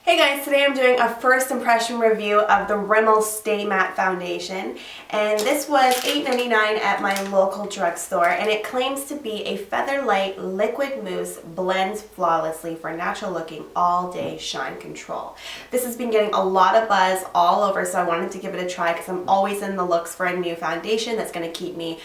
Hey guys, today I'm doing a first impression review of the Rimmel Stay Matte Foundation, and this was $8.99 at my local drugstore, and it claims to be a feather light liquid mousse, blends flawlessly for natural looking all day shine control. This has been getting a lot of buzz all over, so I wanted to give it a try because I'm always in the looks for a new foundation that's going to keep me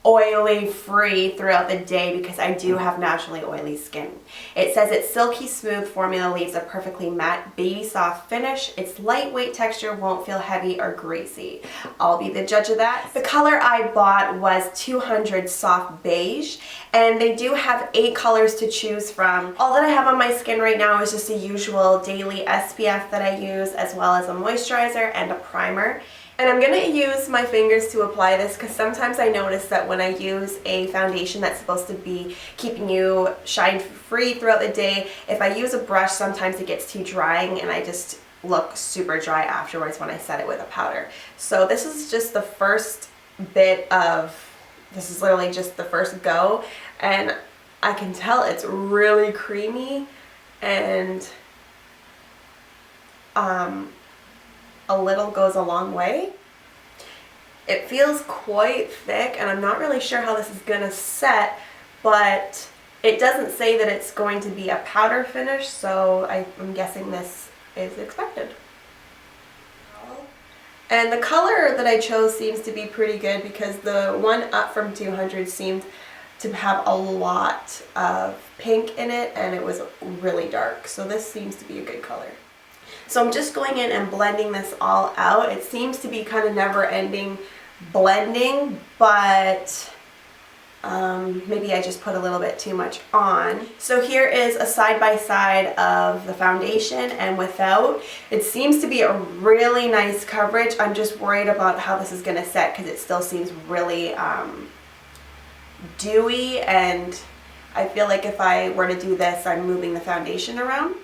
oily free throughout the day because I do have naturally oily skin. It says its silky smooth formula leaves a perfectly matte baby soft finish. Its lightweight texture won't feel heavy or greasy. I'll be the judge of that. The color I bought was 200 soft beige, and they do have 8 colors to choose from. All that I have on my skin right now is just the usual daily SPF that I use, as well as a moisturizer and a primer. And I'm going to use my fingers to apply this because sometimes I notice that when I use a foundation that's supposed to be keeping you shine free throughout the day, if I use a brush sometimes it gets too drying and I just look super dry afterwards when I set it with a powder. So this is just the first this is literally just the first go, and I can tell it's really creamy and a little goes a long way. It feels quite thick and I'm not really sure how this is gonna set, but it doesn't say that it's going to be a powder finish, so I'm guessing this is expected. And the color that I chose seems to be pretty good because the one up from 200 seemed to have a lot of pink in it and it was really dark, so this seems to be a good color. So I'm just going in and blending this all out. It seems to be kind of never-ending blending, but maybe I just put a little bit too much on. So here is a side-by-side of the foundation and without. It seems to be a really nice coverage. I'm just worried about how this is going to set because it still seems really dewy, and I feel like if I were to do this, I'm moving the foundation around.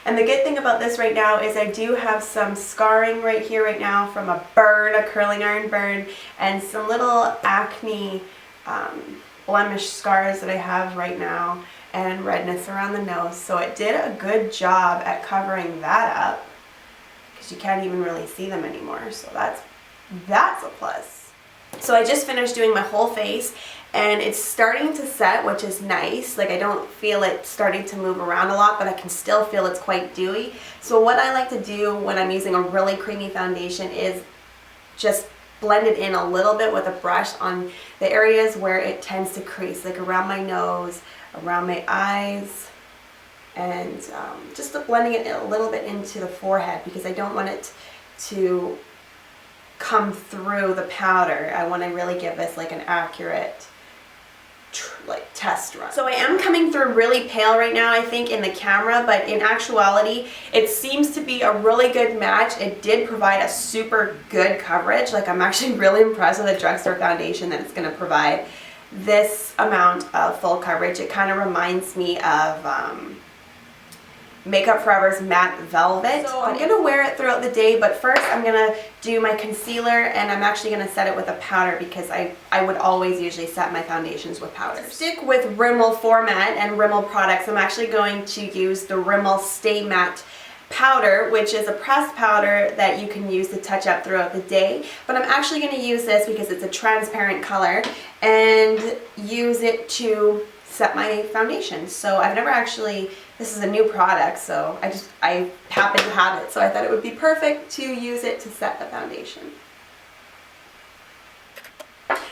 And the good thing about this right now is I do have some scarring right here right now from a burn, a curling iron burn, and some little acne blemish scars that I have right now, and redness around the nose. So it did a good job at covering that up because you can't even really see them anymore. So that's a plus. So I just finished doing my whole face, and it's starting to set, which is nice. Like, I don't feel it starting to move around a lot, but I can still feel it's quite dewy. So what I like to do when I'm using a really creamy foundation is just blend it in a little bit with a brush on the areas where it tends to crease, like around my nose, around my eyes, and just blending it a little bit into the forehead because I don't want it to come through the powder. I want to really give this like an accurate test run. So I am coming through really pale right now, I think, in the camera, but in actuality it seems to be a really good match. It did provide a super good coverage. Like, I'm actually really impressed with a drugstore foundation that it's going to provide this amount of full coverage. It kind of reminds me of Makeup Forever's Matte Velvet. So I'm going to wear it throughout the day, but first I'm going to do my concealer, and I'm actually going to set it with a powder because I would always usually set my foundations with powders. To stick with Rimmel format and Rimmel products, I'm actually going to use the Rimmel Stay Matte powder, which is a pressed powder that you can use to touch up throughout the day, but I'm actually going to use this because it's a transparent color and use it to set my foundation. So I've never actually, this is a new product, so I happen to have it, so I thought it would be perfect to use it to set the foundation.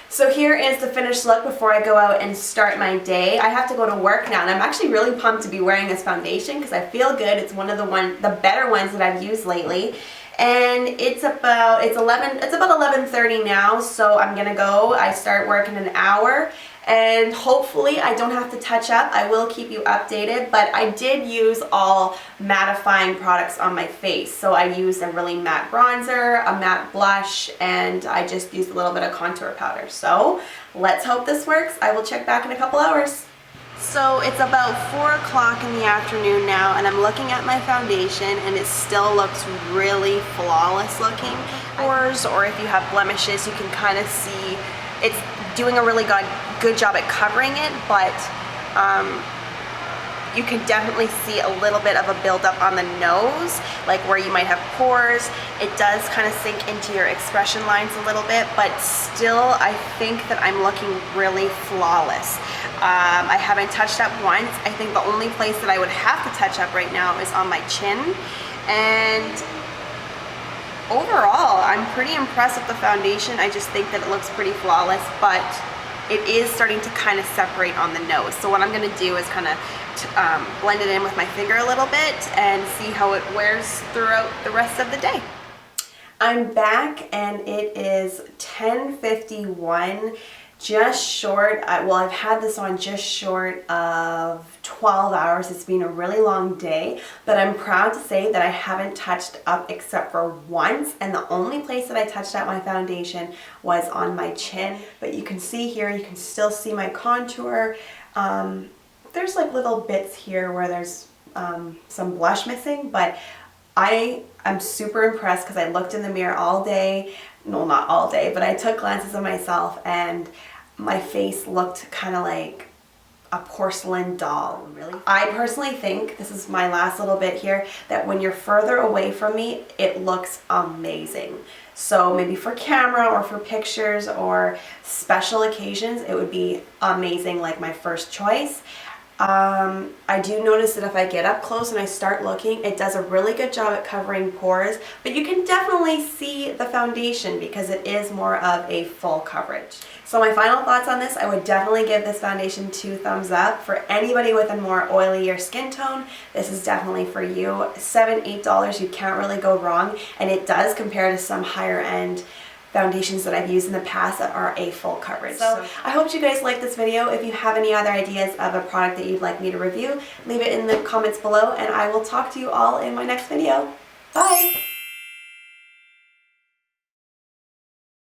So here is the finished look before I go out and start my day. I have to go to work now, and I'm actually really pumped to be wearing this foundation because I feel good. It's one of the better ones that I've used lately. And it's about 11:30 now, so I'm gonna go. I start work in an hour, and hopefully I don't have to touch up. I will keep you updated, but I did use all mattifying products on my face. So I used a really matte bronzer, a matte blush, and I just used a little bit of contour powder. So let's hope this works. I will check back in a couple hours. So it's about 4 o'clock in the afternoon now, and I'm looking at my foundation and it still looks really flawless looking. Or if you have blemishes, you can kind of see it's doing a really good job at covering it, but you can definitely see a little bit of a buildup on the nose, like where you might have pores. It does kind of sink into your expression lines a little bit, but still I think that I'm looking really flawless. I haven't touched up once. I think the only place that I would have to touch up right now is on my chin. And overall, I'm pretty impressed with the foundation. I just think that it looks pretty flawless, but it is starting to kind of separate on the nose. So what I'm gonna do is kind of blend it in with my finger a little bit and see how it wears throughout the rest of the day. I'm back and it is 10:51, just short, well, I've had this on just short of 12 hours. It's been a really long day, but I'm proud to say that I haven't touched up except for once, and the only place that I touched up my foundation was on my chin. But you can see here, you can still see my contour. There's like little bits here where there's some blush missing, but I am super impressed because I looked in the mirror all day. No, not all day, but I took glances of myself and my face looked kind of like a porcelain doll, really. I personally think, this is my last little bit here, that when you're further away from me, it looks amazing. So maybe for camera or for pictures or special occasions, it would be amazing, like my first choice. I do notice that if I get up close and I start looking, it does a really good job at covering pores, but you can definitely see the foundation because it is more of a full coverage. So my final thoughts on this, I would definitely give this foundation 2 thumbs up. For anybody with a more oilier skin tone, this is definitely for you. $7, $8, you can't really go wrong, and it does compare to some higher end foundations that I've used in the past that are a full coverage. So I hope you guys liked this video. If you have any other ideas of a product that you'd like me to review, leave it in the comments below, and I will talk to you all in my next video. Bye!